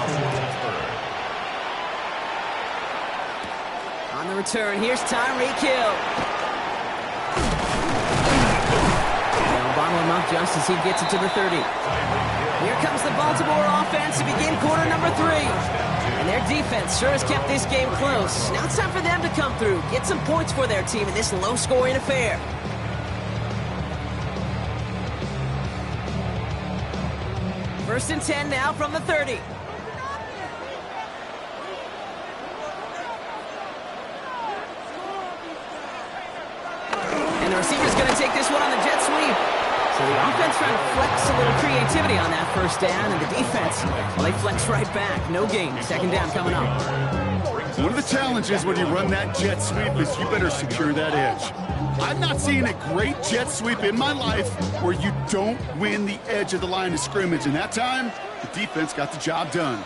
Speaker 6: On the return, here's Tyreek Hill. They'll bottle him up just as he gets it to the 30. Here comes the Baltimore offense to begin quarter number 3. And their defense sure has kept this game close. Now it's time for them to come through, get some points for their team in this low-scoring affair. First and 10 now from the 30. And the receiver's going to take this one on the jet sweep. So the offense trying to flex a little creativity on that first down, and the defense, well, they flex right back. No gain. Second down coming up.
Speaker 7: One of the challenges when you run that jet sweep is you better secure that edge. I've not seen a great jet sweep in my life where you don't win the edge of the line of scrimmage. And that time, the defense got the job done.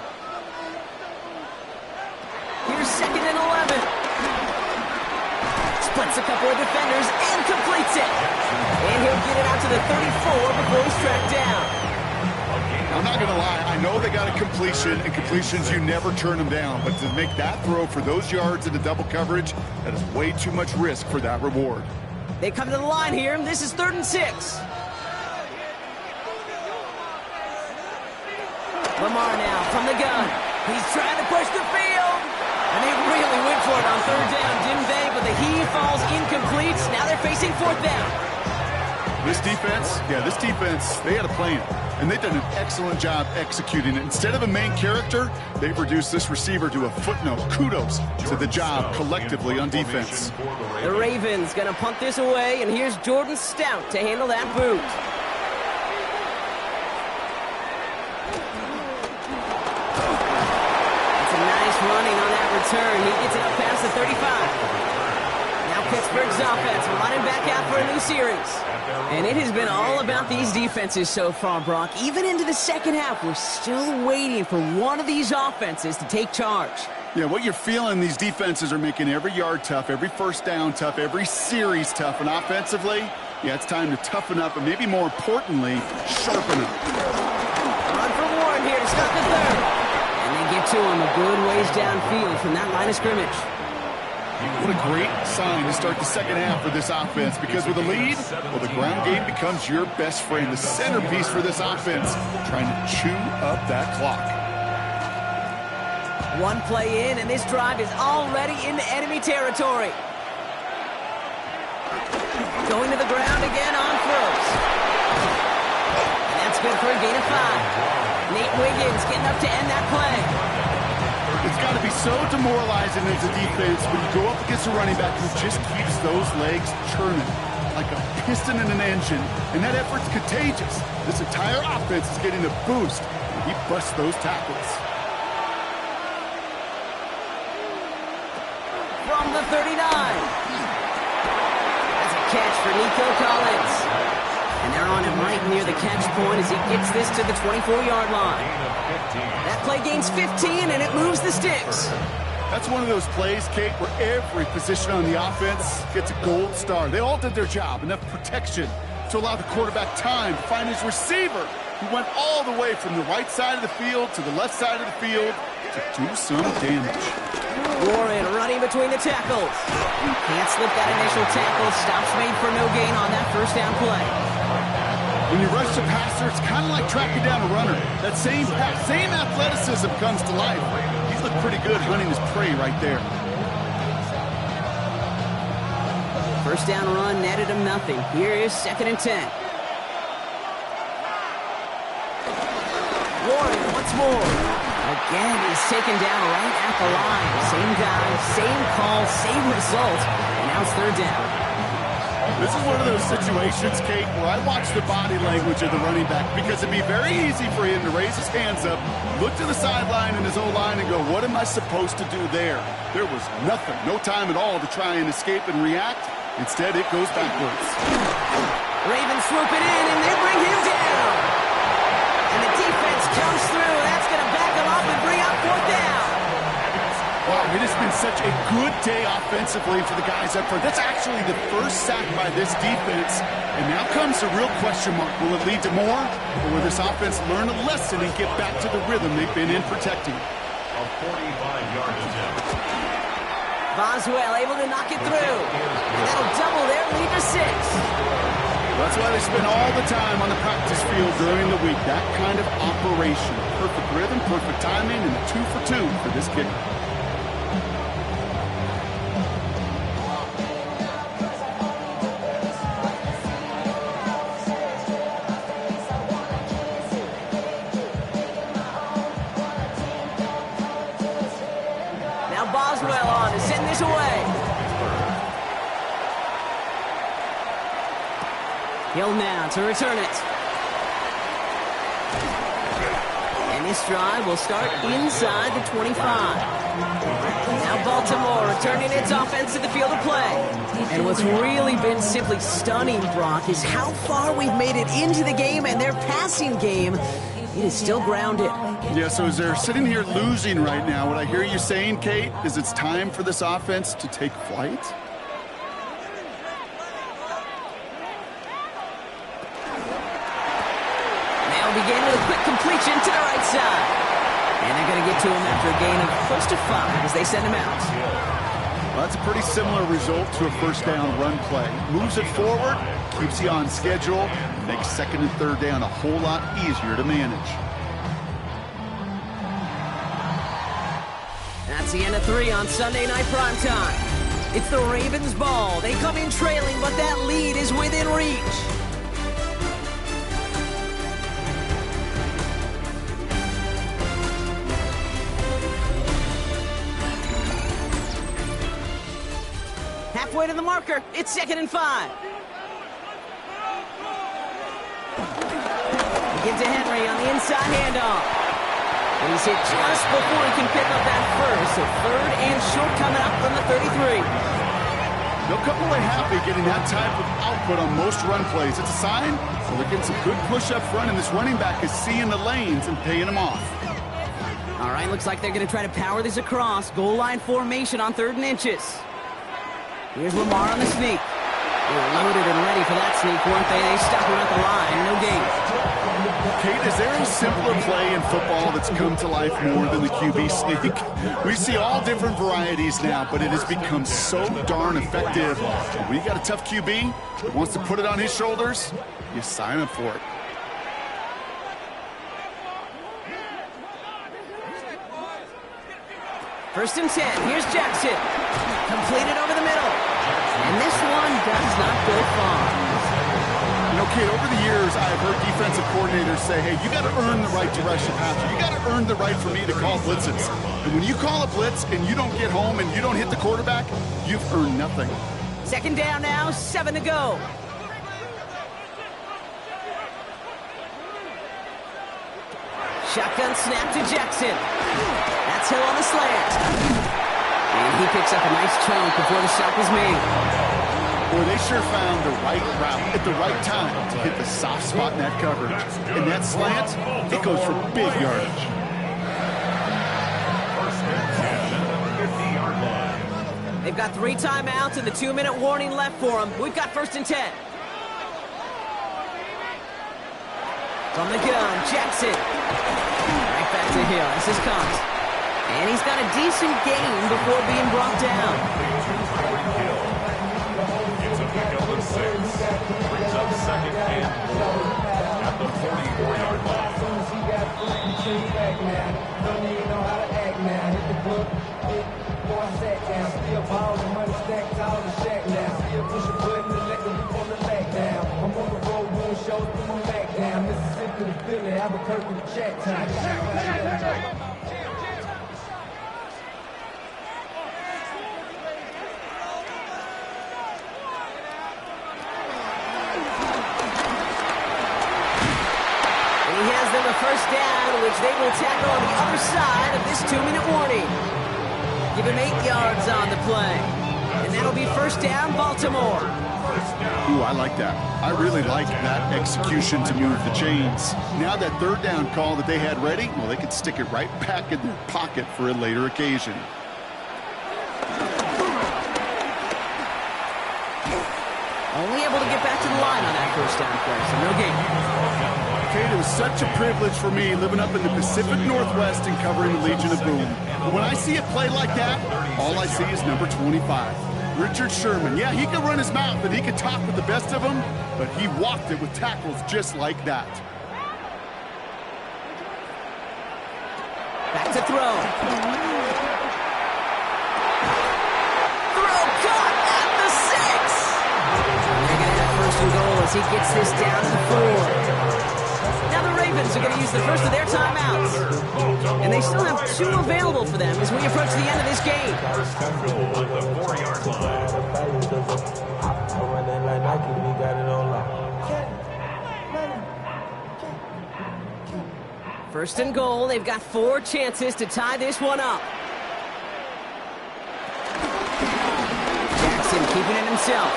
Speaker 6: Here's second and 11. Splits a couple of defenders and completes it. And he'll get it out to the 34 before he's tracked down.
Speaker 7: I'm not going to lie. I know they got a completion, and completions, you never turn them down. But to make that throw for those yards into double coverage, that is way too much risk for that reward.
Speaker 6: They come to the line here, and this is 3rd and 6. Lamar now from the gun. He's trying to push the field. And they really went for it on 3rd down, didn't they? But the heave falls incomplete. Now they're facing 4th down.
Speaker 7: This defense, they had a plan. And they've done an excellent job executing it. Instead of a main character, they've reduced this receiver to a footnote. Kudos to the job collectively on defense.
Speaker 6: The Ravens going to punt this away, and here's Jordan Stout to handle that boot. Running on that return. He gets it up past the 35. Now Pittsburgh's offense running back out for a new series. And it has been all about these defenses so far, Brock. Even into the second half, we're still waiting for one of these offenses to take charge.
Speaker 7: Yeah, what you're feeling, these defenses are making every yard tough, every first down tough, every series tough. And offensively, yeah, it's time to toughen up and maybe more importantly, sharpen up.
Speaker 6: On for Warren here to start the 3rd. Get to him a good ways downfield from that line of scrimmage.
Speaker 7: What a great sign to start the second half for this offense, because with a lead, well, the ground game becomes your best friend, the centerpiece for this offense, trying to chew up that clock.
Speaker 6: One play in, and this drive is already into enemy territory. Going to the ground again on first. And that's good for a gain of 5. Nate Wiggins getting up to end that play.
Speaker 7: It's got to be so demoralizing as a defense when you go up against a running back who just keeps those legs churning. like a piston in an engine, and that effort's contagious. This entire offense is getting a boost, and he busts those tackles.
Speaker 6: From the 39. That's a catch for Nico Collins. And they're on him right near the catch point as he gets this to the 24-yard line. That play gains 15, and it moves the sticks.
Speaker 7: That's one of those plays, Kate, where every position on the offense gets a gold star. They all did their job, enough protection to allow the quarterback time to find his receiver, who went all the way from the right side of the field to the left side of the field to do some damage.
Speaker 6: Warren running between the tackles. Can't slip that initial tackle. Stops made for no gain on that first down play.
Speaker 7: When you rush the passer, it's kind of like tracking down a runner. That same athleticism comes to life. He's looked pretty good hunting his prey right there.
Speaker 6: First down run netted him nothing. Here is 2nd and 10. Warren once more. Again, he's taken down right at the line. Same guy, same call, same result. And now it's 3rd down.
Speaker 7: This is one of those situations, Kate, where I watch the body language of the running back, because it'd be very easy for him to raise his hands up, look to the sideline and his O-line and go, what am I supposed to do there? There was nothing, no time at all to try and escape and react. Instead, it goes backwards.
Speaker 6: Ravens swoop it in, and they bring him down. And the defense comes through. That's going to back him up and bring up 4th down.
Speaker 7: Wow, it has been such a good day offensively for the guys up front. That's actually the first sack by this defense. And now comes the real question mark. Will it lead to more? Or will this offense learn a lesson and get back to the rhythm they've been in protecting?
Speaker 2: A 45-yard attempt.
Speaker 6: Boswell able to knock it through. And that'll double their lead to 6.
Speaker 7: That's why they spend all the time on the practice field during the week. That kind of operation. Perfect rhythm, perfect timing, and a 2 for 2 for this kicker.
Speaker 6: Boswell on to send this away. Hill now to return it. And this drive will start inside the 25. Now Baltimore returning its offense to the field of play. And what's really been simply stunning, Brock, is how far we've made it into the game, and their passing game, it is still grounded.
Speaker 7: Yeah, so as they're sitting here losing right now, what I hear you saying, Kate, is it's time for this offense to take flight?
Speaker 6: They'll begin with a quick completion to the right side. And they're going to get to him after a gain of close to 5 as they send him out.
Speaker 7: Well, that's a pretty similar result to a first down run play. Moves it forward, keeps you on schedule, makes 2nd and 3rd down a whole lot easier to manage.
Speaker 6: That's the end of 3 on Sunday Night Primetime. It's the Ravens' ball. They come in trailing, but that lead is within reach. Halfway to the marker. It's 2nd and 5. Give to Henry on the inside handoff. And he's hit just before he can pick up that first. So 3rd and short coming up from the 33.
Speaker 7: They'll come away happy getting that type of output on most run plays. It's a sign so they're getting some good push up front, and this running back is seeing the lanes and paying them off.
Speaker 6: All right, looks like they're going to try to power this across. Goal line formation on 3rd and inches. Here's Lamar on the sneak. They were loaded and ready for that sneak, weren't they? They stuck him at the line. No gain.
Speaker 7: Kate, is there a simpler play in football that's come to life more than the QB sneak? We see all different varieties now, but it has become so darn effective. When you got a tough QB that wants to put it on his shoulders, you sign up for it.
Speaker 6: First and 10. Here's Jackson. Completed over the middle. And this one does not go far.
Speaker 7: You know, Kate, over the years, I've heard defensive coordinators say, hey, you got to earn the right to rush a passer. You got to earn the right for me to call blitzes. And when you call a blitz and you don't get home and you don't hit the quarterback, you've earned nothing.
Speaker 6: 2nd down now, 7 to go. Shotgun snap to Jackson. That's Hill on the slant. And he picks up a nice chunk before the stop is made.
Speaker 7: Boy, they sure found the right route at the right time to hit the soft spot in that coverage. And that slant, it goes for big yardage.
Speaker 2: First and 10 at the 50-yard line.
Speaker 6: They've got 3 timeouts and the 2-minute warning left for them. We've got first and 10. From the gun, Jackson. Right back to Hill. This is Cox. And he's got a decent gain before being brought down.
Speaker 2: It's a pickup of 6. Brings up second and 4 at the 44-yard line.
Speaker 6: He has them a first down, which they will tackle on the other side of this 2-minute warning. Give him 8 yards on the play. And that'll be first down, Baltimore.
Speaker 7: Ooh, I like that. I really like that execution to move the chains. Now that third down call that they had ready, well, they could stick it right back in their pocket for a later occasion.
Speaker 6: Only able to get back to the line on that first down play, so no gain.
Speaker 7: Kate, it was such a privilege for me living up in the Pacific Northwest and covering the Legion of Boom. But when I see a play like that, all I see is number 25. Richard Sherman. Yeah, he could run his mouth and he could talk with the best of them, but he walked it with tackles just like that.
Speaker 6: Back to throw. Throw caught at the 6. They're going to have first and goal as he gets this down to the 4. Now the Ravens are going to use the first of their timeouts. And they still have 2 available for them as we approach the end of this game.
Speaker 2: First and goal at the 4-yard line.
Speaker 6: First and goal. They've got 4 chances to tie this one up. Jackson keeping it himself.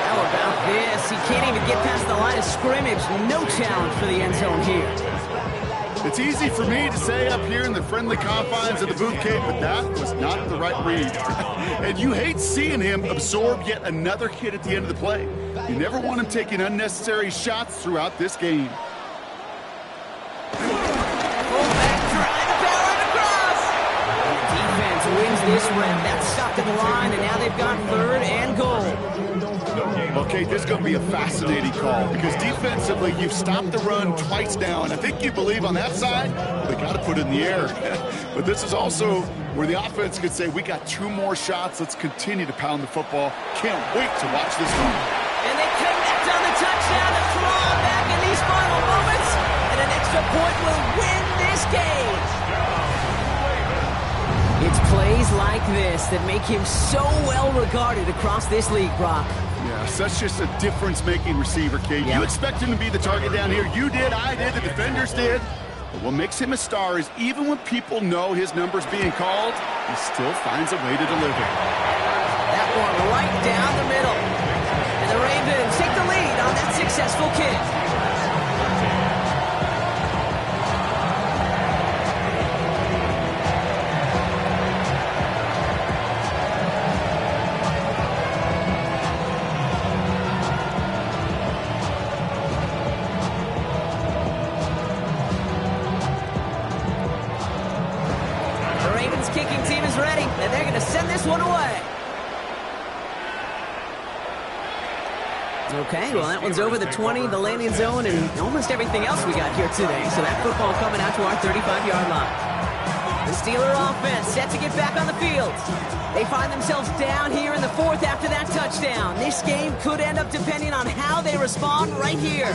Speaker 6: How about this? He can't even get past the line of scrimmage. No challenge for the end zone here.
Speaker 7: It's easy for me to say up here in the friendly confines of the Booth Cape, but that was not the right read. And you hate seeing him absorb yet another hit at the end of the play. You never want him taking unnecessary shots throughout this game.
Speaker 6: Fullback trying to power it across. Defense wins this rep. That's stopped at the line, and now they've got 3rd and goal.
Speaker 7: Okay, this is going to be a fascinating call because defensively you've stopped the run twice now, and I think you believe on that side they got to put it in the air. But this is also where the offense could say we got 2 more shots. Let's continue to pound the football. Can't wait to watch this one.
Speaker 6: And they connect on the touchdown to claw back in these final moments, and an extra point will win this game. It's plays like this that make him so well regarded across this league, Brock.
Speaker 7: Yeah, such just a difference-making receiver, Kate.
Speaker 6: Yeah.
Speaker 7: You expect him to be the target down here. You did, I did, the defenders did. But what makes him a star is even when people know his number's being called, he still finds a way to deliver.
Speaker 6: That one right down the middle. And the Ravens take the lead on that successful kick. Kicking team is ready, and they're going to send this one away. Okay, well, that one's over the 20, the landing zone, and almost everything else we got here today. So that football coming out to our 35-yard line. The Steeler offense set to get back on the field. They find themselves down here in the 4th after that touchdown. This game could end up depending on how they respond right here.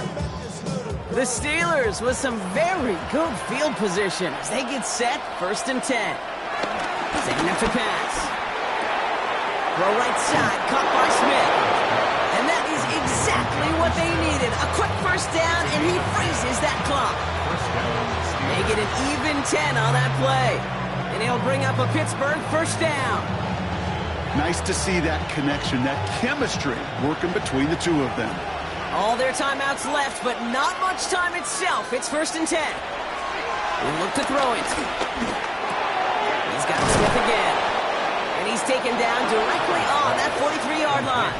Speaker 6: The Steelers with some very good field position as they get set, 1st and 10. Setting up to pass. Throw right side, caught by Smith. And that is exactly what they needed. A quick first first down, and he freezes that clock. They get an even 10 on that play. And he'll bring up a Pittsburgh first down.
Speaker 7: Nice to see that connection, that chemistry working between the two of them.
Speaker 6: All their timeouts left, but not much time itself. It's 1st and 10. We'll look to throw it. He's got Smith again. And he's taken down directly on that 43-yard line.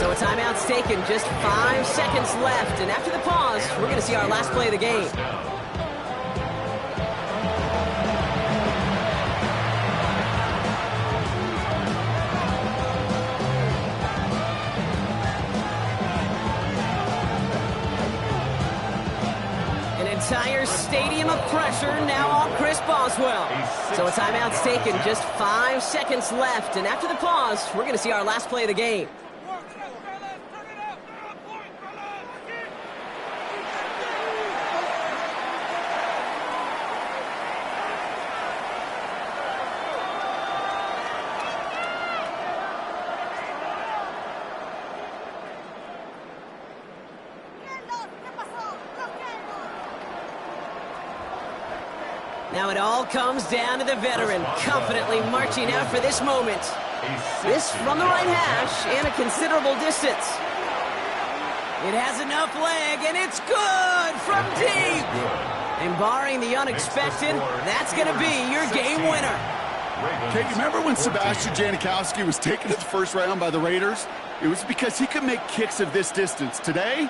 Speaker 6: So a timeout's taken, just 5 seconds left. And after the pause, we're going to see our last play of the game. Entire stadium of pressure now on Chris Boswell. So a timeout's taken, just 5 seconds left. And after the pause, we're going to see our last play of the game. Now it all comes down to the veteran, confidently marching out for this moment. This from the right hash and a considerable distance. It has enough leg, and it's good from deep. And barring the unexpected, that's going to be your game winner.
Speaker 7: Okay, you remember when Sebastian Janikowski was taken to the first round by the Raiders? It was because he could make kicks of this distance. Today,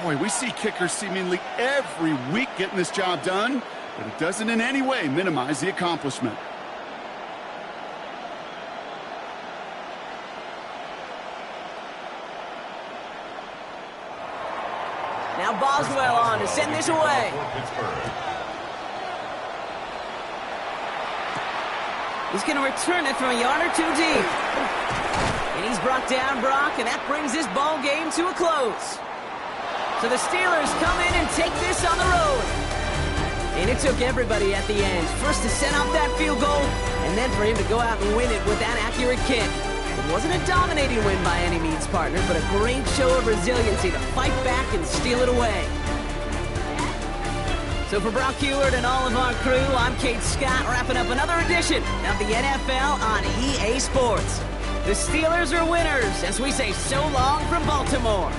Speaker 7: boy, we see kickers seemingly every week getting this job done, but it doesn't in any way minimize the accomplishment.
Speaker 6: Now Boswell on to send this away. He's going to return it from a yard or two deep. And he's brought down, Brock, and that brings this ball game to a close. So the Steelers come in and take this on the road. And it took everybody at the end. First to set up that field goal, and then for him to go out and win it with that accurate kick. It wasn't a dominating win by any means, partner, but a great show of resiliency to fight back and steal it away. So for Brock Huard and all of our crew, I'm Kate Scott, wrapping up another edition of the NFL on EA Sports. The Steelers are winners as we say so long from Baltimore.